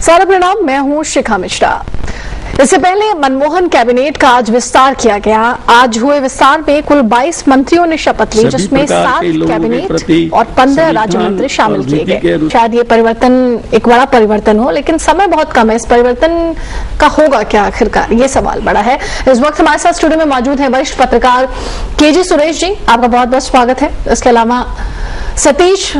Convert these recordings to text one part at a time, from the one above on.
सारा प्रणाम, मैं हूं शिखा मिश्रा। इससे पहले मनमोहन कैबिनेट का आज विस्तार किया गया। आज हुए विस्तार में कुल 22 मंत्रियों ने शपथ ली, जिसमें 7 कैबिनेट और 15 राज्य मंत्री शामिल किए गए। शायद ये परिवर्तन एक बड़ा परिवर्तन हो, लेकिन समय बहुत कम है। इस परिवर्तन का होगा क्या आखिरकार, ये सवाल बड़ा है। इस वक्त हमारे साथ स्टूडियो में मौजूद है वरिष्ठ पत्रकार केजी सुरेश जी, आपका बहुत बहुत स्वागत है। इसके अलावा सतीश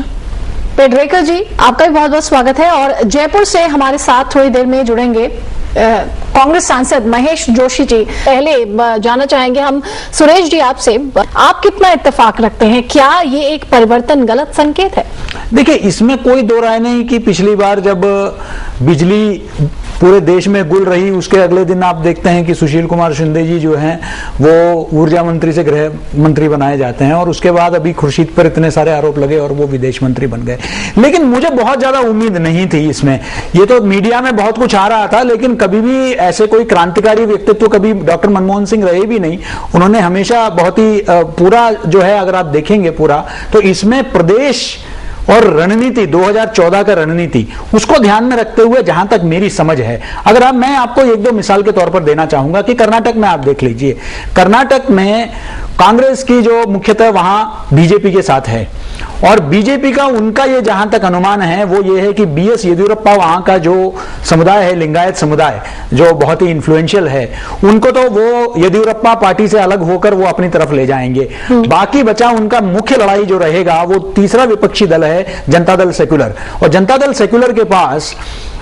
पेडरेकर जी, आपका भी बहुत बहुत स्वागत है। और जयपुर से हमारे साथ थोड़ी देर में जुड़ेंगे कांग्रेस सांसद महेश जोशी जी। पहले जानना चाहेंगे हम सुरेश जी आपसे, आप कितना इत्तेफाक रखते हैं, क्या ये एक परिवर्तन गलत संकेत है? देखिए, इसमें कोई दो राय नहीं कि पिछली बार जब बिजली पूरे देश में गुल रही, उसके अगले दिन आप देखते हैं कि सुशील कुमार शिंदे जी जो हैं वो ऊर्जा मंत्री से गृह मंत्री बनाए जाते हैं, और उसके बाद अभी खुर्शीद पर इतने सारे आरोप लगे और वो विदेश मंत्री बन गए। लेकिन मुझे बहुत ज्यादा उम्मीद नहीं थी इसमें। ये तो मीडिया में बहुत कुछ आ रहा था, लेकिन कभी भी ऐसे कोई क्रांतिकारी व्यक्तित्व कभी डॉक्टर मनमोहन सिंह रहे भी नहीं। उन्होंने हमेशा बहुत ही पूरा जो है, अगर आप देखेंगे पूरा, तो इसमें प्रदेश और रणनीति 2014 का रणनीति, उसको ध्यान में रखते हुए जहां तक मेरी समझ है, अगर मैं आपको एक दो मिसाल के तौर पर देना चाहूंगा कि कर्नाटक में आप देख लीजिए। कर्नाटक में कांग्रेस की जो मुख्यतः वहां बीजेपी के साथ है, और बीजेपी का उनका ये जहां तक अनुमान है वो ये है कि बीएस येदियुरप्पा वहां का जो समुदाय है, लिंगायत समुदाय जो बहुत ही इन्फ्लुएंशियल है, उनको तो वो येदियुरप्पा पार्टी से अलग होकर वो अपनी तरफ ले जाएंगे। बाकी बचा उनका मुख्य लड़ाई जो रहेगा वो तीसरा विपक्षी दल है, जनता दल सेक्युलर। और जनता दल सेक्युलर के पास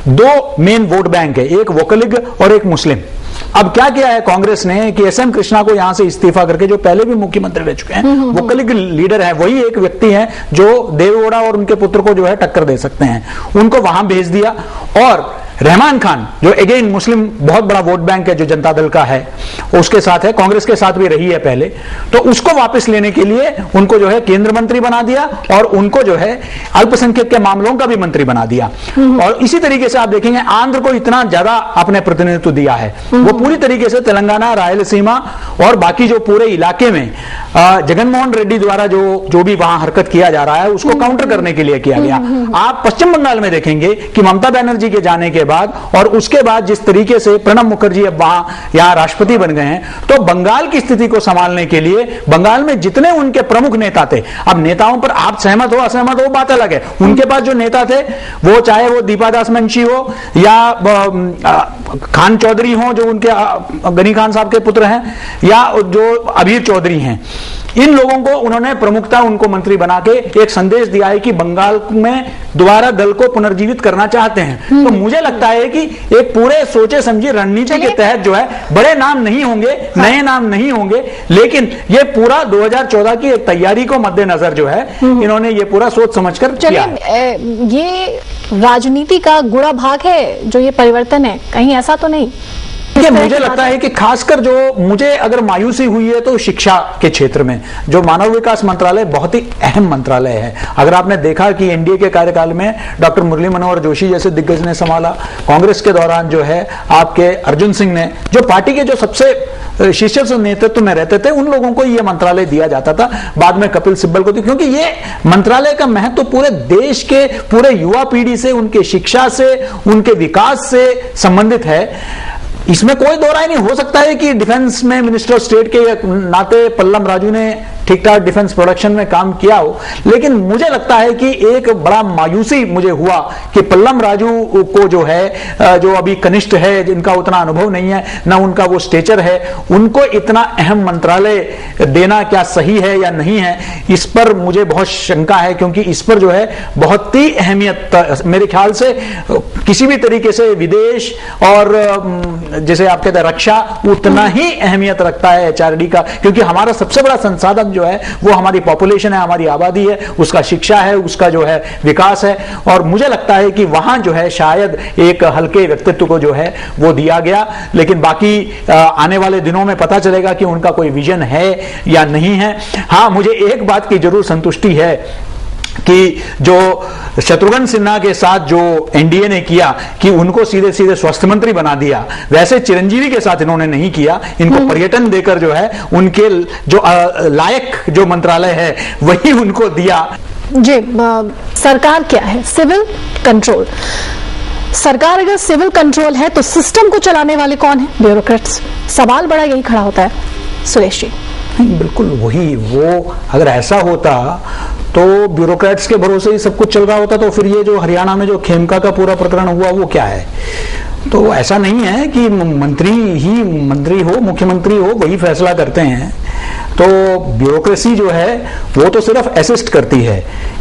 2 मेन वोट बैंक है, एक वोकलिग और एक मुस्लिम। अब क्या किया है कांग्रेस ने कि एसएम कृष्णा को यहां से इस्तीफा करके, जो पहले भी मुख्यमंत्री रह चुके हैं, वोकलिग लीडर है, वही एक व्यक्ति है जो देवेगौड़ा और उनके पुत्र को जो है टक्कर दे सकते हैं, उनको वहां भेज दिया। और रहमान खान जो अगेन मुस्लिम बहुत बड़ा वोट बैंक है जो जनता दल का है, उसके साथ है, कांग्रेस के साथ भी रही है पहले, तो उसको वापस लेने के लिए उनको जो है केंद्र मंत्री बना दिया और उनको जो है अल्पसंख्यक के मामलों का भी मंत्री बना दिया। और इसी तरीके से आप देखेंगे आंध्र को इतना ज्यादा अपने प्रतिनिधित्व दिया है, वो पूरी तरीके से तेलंगाना, रायलसीमा और बाकी जो पूरे इलाके में जगनमोहन रेड्डी द्वारा जो भी वहां हरकत किया जा रहा है उसको काउंटर करने के लिए किया गया। आप पश्चिम बंगाल में देखेंगे कि ममता बनर्जी के जाने के बाद और उसके बाद जिस तरीके से प्रणब मुखर्जी अब यहां राष्ट्रपति बन गए हैं, तो बंगाल की स्थिति को संभालने के लिए बंगाल में जितने उनके प्रमुख नेता थे, अब नेताओं पर आप सहमत हो असहमत हो बात अलग है, उनके पास जो नेता थे वो चाहे वो दीपादास मुंशी हो या खान चौधरी हो जो उनके गनी खान साहब के पुत्र हैं, या जो अबीर चौधरी हैं, इन लोगों को उन्होंने प्रमुखता उनको मंत्री बना के एक संदेश दिया है कि बंगाल में दोबारा दल को पुनर्जीवित करना चाहते हैं। तो मुझे लगता है कि एक पूरे सोचे समझी रणनीति के तहत जो है बड़े नाम नहीं होंगे, नए नाम नहीं होंगे, लेकिन ये पूरा 2014 की एक तैयारी को मद्देनजर जो है इन्होंने ये पूरा सोच समझकर किया है। ये राजनीति का गुड़ा भाग है जो ये परिवर्तन है, कहीं ऐसा तो नहीं? देखिए, मुझे लगता है कि खासकर जो मुझे अगर मायूसी हुई है तो शिक्षा के क्षेत्र में जो मानव विकास मंत्रालय बहुत ही अहम मंत्रालय है। अगर आपने देखा कि एनडीए के कार्यकाल में डॉक्टर मुरली मनोहर जोशी जैसे दिग्गज ने संभाला, कांग्रेस के दौरान जो है आपके अर्जुन सिंह ने, जो पार्टी के जो सबसे शीर्ष नेतृत्व में रहते थे, उन लोगों को यह मंत्रालय दिया जाता था। बाद में कपिल सिब्बल को, क्योंकि ये मंत्रालय का महत्व पूरे देश के पूरे युवा पीढ़ी से, उनके शिक्षा से, उनके विकास से संबंधित है। इसमें कोई दो राय नहीं। हो सकता है कि डिफेंस में मिनिस्टर ऑफ स्टेट के नाते पल्लम राजू ने ठीक ठाक डिफेंस प्रोडक्शन में काम किया हो, लेकिन मुझे लगता है कि एक बड़ा मायूसी मुझे हुआ कि पल्लम राजू को जो है, जो अभी कनिष्ठ है, जिनका उतना अनुभव नहीं है, ना उनका वो स्टेचर है, उनको इतना अहम मंत्रालय देना क्या सही है या नहीं है, इस पर मुझे बहुत शंका है। क्योंकि इस पर जो है बहुत ही अहमियत मेरे ख्याल से किसी भी तरीके से विदेश और जैसे आप कहते हैं रक्षा, उतना ही अहमियत रखता है एचआरडी का, क्योंकि हमारा सबसे बड़ा संसाधन जो है वो हमारी पॉपुलेशन है, हमारी आबादी है, उसका शिक्षा है, उसका जो है विकास है। और मुझे लगता है कि वहां जो है शायद एक हल्के व्यक्तित्व को जो है वो दिया गया, लेकिन बाकी आने वाले दिनों में पता चलेगा कि उनका कोई विजन है या नहीं है। हाँ, मुझे एक बात की जरूर संतुष्टि है कि जो शत्रुघ्न सिन्हा के साथ जो एनडीए ने किया कि उनको सीधे सीधे स्वास्थ्य मंत्री बना दिया, वैसे चिरंजीवी के साथ इन्होंने नहीं किया। इनको पर्यटन देकर जो है उनके जो लायक जो मंत्रालय है वही उनको दिया। जी, सरकार क्या है? Civil control. सरकार अगर सिविल कंट्रोल है तो सिस्टम को चलाने वाले कौन है? ब्यूरोक्रेट्स। सवाल बड़ा यही खड़ा होता है सुरेश जी। बिल्कुल वही, वो अगर ऐसा होता तो ब्यूरोक्रेट्स के भरोसे ही सब कुछ चल रहा होता, तो फिर ये जो हरियाणा में जो खेमका का पूरा प्रकरण हुआ वो क्या है? तो ऐसा नहीं है कि मंत्री हो, मुख्यमंत्री हो, वही फैसला करते हैं। तो ब्यूरोक्रेसी जो है वो तो सिर्फ असिस्ट करती है।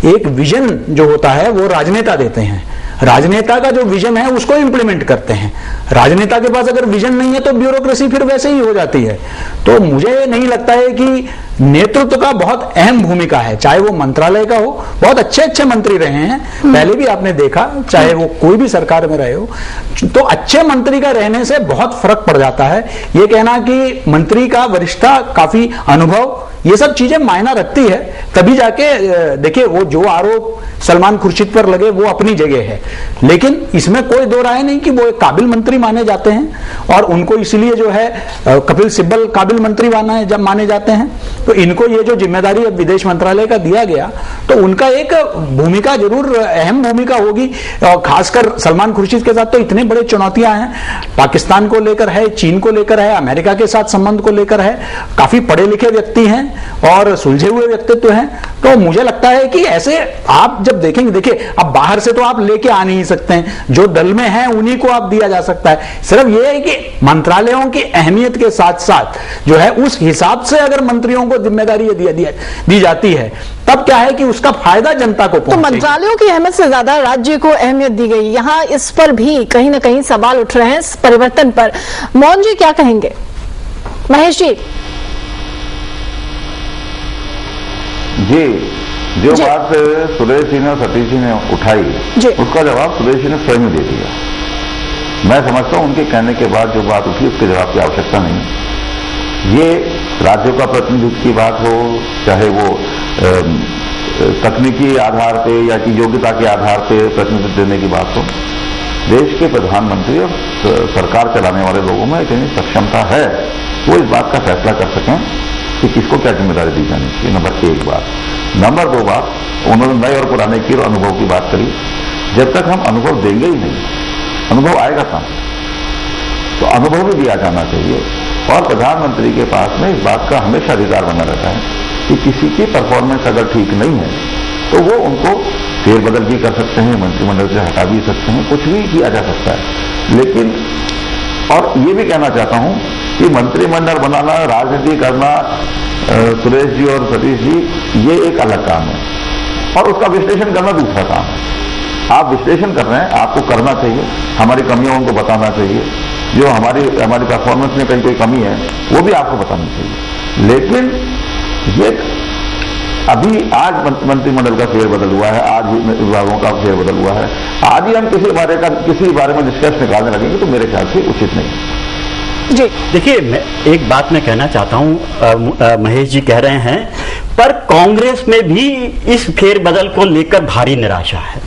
एक विजन जो होता है वो राजनेता देते हैं, राजनेता का जो विजन है उसको इंप्लीमेंट करते हैं। राजनेता के पास अगर विजन नहीं है तो ब्यूरोक्रेसी फिर वैसे ही हो जाती है। तो मुझे नहीं लगता है कि नेतृत्व का बहुत अहम भूमिका है, चाहे वो मंत्रालय का हो। बहुत अच्छे अच्छे मंत्री रहे हैं, पहले भी आपने देखा, चाहे वो कोई भी सरकार में रहे हो, तो अच्छे मंत्री का रहने से बहुत फर्क पड़ जाता है। ये कहना कि मंत्री का वरिष्ठता, काफी अनुभव, ये सब चीजें मायना रखती है, तभी जाके देखिए वो जो आरोप सलमान खुर्शीद पर लगे वो अपनी जगह है, लेकिन इसमें कोई दो राय नहीं कि वो एक काबिल मंत्री माने जाते हैं और उनको इसलिए जो है कपिल सिब्बल काबिल मंत्री माने जाते हैं। तो इनको ये जो जिम्मेदारी अब विदेश मंत्रालय का दिया गया तो उनका एक भूमिका जरूर अहम भूमिका होगी। खासकर सलमान खुर्शीद के साथ तो इतने बड़े चुनौतियां हैं, पाकिस्तान को लेकर है, चीन को लेकर है, अमेरिका के साथ संबंध को लेकर है, काफी पढ़े लिखे व्यक्ति हैं और सुलझे हुए व्यक्तित्व हैं। तो मुझे लगता है कि ऐसे आप जब देखेंगे, देखिए अब बाहर से तो आप लेके आ नहीं सकते हैं, जो दल में है उन्हीं को आप दिया जा सकता है। सिर्फ ये है कि मंत्रालयों की अहमियत के साथ साथ जो है उस हिसाब से अगर मंत्रियों को जिम्मेदारी दी जाती है तब क्या है कि उसका फायदा जनता को पहुंचे। तो मंत्रालयों की अहमियत से ज्यादा राज्य को अहमियत दी गई, यहाँ इस पर भी कहीं ना कहीं सवाल उठ रहे हैं इस परिवर्तन पर। मोहन जी क्या कहेंगे? महेश जी। जी, जो बात सुरेश जी ने, सतीश जी ने उठाई उसका जवाब सुरेश जी ने स्वयं दे दिया। मैं समझता हूं उनके कहने के बाद जो बात उठी उसके जवाब की आवश्यकता नहीं। ये राज्यों का प्रतिनिधित्व की बात हो, चाहे वो तकनीकी आधार पे या कि योग्यता के आधार पे प्रतिनिधित्व देने की बात हो, देश के प्रधानमंत्री और सरकार चलाने वाले लोगों में इतनी सक्षमता है वो इस बात का फैसला कर सकें कि किसको क्या जिम्मेदारी दी जानी चाहिए। नंबर 1 बात। नंबर 2 बात, उन्होंने नए और पुराने की और अनुभव की बात करी। जब तक हम अनुभव देंगे ही नहीं, अनुभव आएगा कहां? तो अनुभव भी दिया जाना चाहिए और प्रधानमंत्री के पास में इस बात का हमेशा अधिकार बना रहता है कि किसी की परफॉर्मेंस अगर ठीक नहीं है तो वो उनको फेरबदल भी कर सकते हैं, मंत्रिमंडल से हटा भी सकते हैं, कुछ भी किया जा सकता है। लेकिन और ये भी कहना चाहता हूं कि मंत्रिमंडल बनाना, राजनीति करना, सुरेश जी और सतीश जी, ये एक अलग काम है और उसका विश्लेषण करना दूसरा काम है। आप विश्लेषण कर रहे हैं, आपको करना चाहिए, हमारी कमियों उनको बताना चाहिए, जो हमारी परफॉर्मेंस में कहीं कोई कमी है वो भी आपको बतानी चाहिए। लेकिन ये अभी आज मंत्रिमंडल का फेरबदल हुआ है, आज विभागों का फेरबदल हुआ है, आज ही हम किसी बारे में निष्कर्ष निकालने लगेंगे तो मेरे ख्याल से उचित नहीं। जी देखिए, एक बात मैं कहना चाहता हूं, महेश जी कह रहे हैं, पर कांग्रेस में भी इस फेरबदल को लेकर भारी निराशा है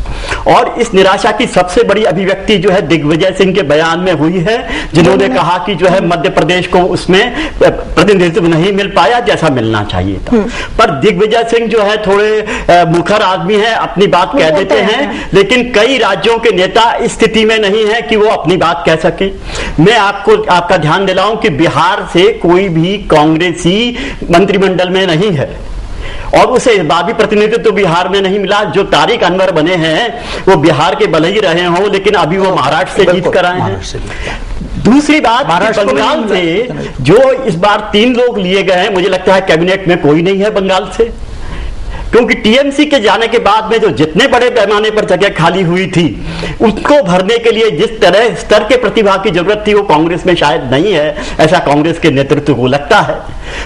और इस निराशा की सबसे बड़ी अभिव्यक्ति जो है दिग्विजय सिंह के बयान में हुई है, जिन्होंने कहा कि जो है मध्य प्रदेश को उसमें प्रतिनिधित्व नहीं मिल पाया जैसा मिलना चाहिए था। पर दिग्विजय सिंह जो है थोड़े मुखर आदमी है, अपनी बात कह देते हैं, लेकिन कई राज्यों के नेता इस स्थिति में नहीं है कि वो अपनी बात कह सके। मैं आपका ध्यान दिलाऊं कि बिहार से कोई भी कांग्रेसी मंत्रिमंडल में नहीं है और उसे इस बार भी प्रतिनिधित्व तो बिहार में नहीं मिला। जो तारिक अनवर बने हैं वो बिहार के भले ही रहे हों, लेकिन अभी वो महाराष्ट्र से जीत कर आए हैं। दूसरी बात, बंगाल से जो इस बार 3 लोग लिए गए हैं, मुझे लगता है कैबिनेट में कोई नहीं है बंगाल से, क्योंकि टीएमसी के जाने के बाद में जो जितने बड़े पैमाने पर जगह खाली हुई थी उसको भरने के लिए जिस तरह स्तर के प्रतिभा की जरूरत थी वो कांग्रेस में शायद नहीं है, ऐसा कांग्रेस के नेतृत्व को लगता है।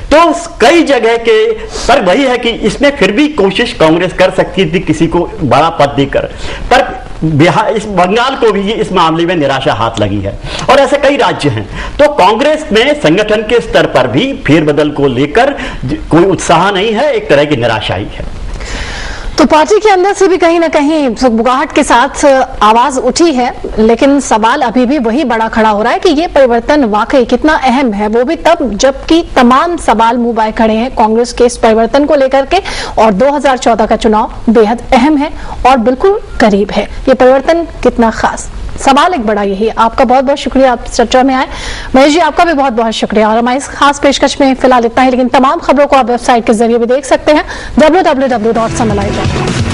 तो कई जगह के पर वही है कि इसमें फिर भी कोशिश कांग्रेस कर सकती थी किसी को बड़ा पद देकर, पर बिहार, इस बंगाल को भी इस मामले में निराशा हाथ लगी है और ऐसे कई राज्य हैं। तो कांग्रेस में संगठन के स्तर पर भी फेरबदल को लेकर कोई उत्साह नहीं है, एक तरह की निराशा ही है। तो पार्टी के अंदर से भी कहीं ना कहीं सुगबुगाहट के साथ आवाज उठी है, लेकिन सवाल अभी भी वही बड़ा खड़ा हो रहा है कि ये परिवर्तन वाकई कितना अहम है, वो भी तब जबकि तमाम सवाल मुंह बाय खड़े हैं कांग्रेस के इस परिवर्तन को लेकर के और 2014 का चुनाव बेहद अहम है और बिल्कुल करीब है। ये परिवर्तन कितना खास सवाल एक बड़ा यही। आपका बहुत बहुत शुक्रिया, आप चर्चा में आए। महेश जी, आपका भी बहुत बहुत शुक्रिया। और हमारी इस खास पेशकश में फिलहाल इतना ही, लेकिन तमाम खबरों को आप वेबसाइट के जरिए भी देख सकते हैं www.samalai.com।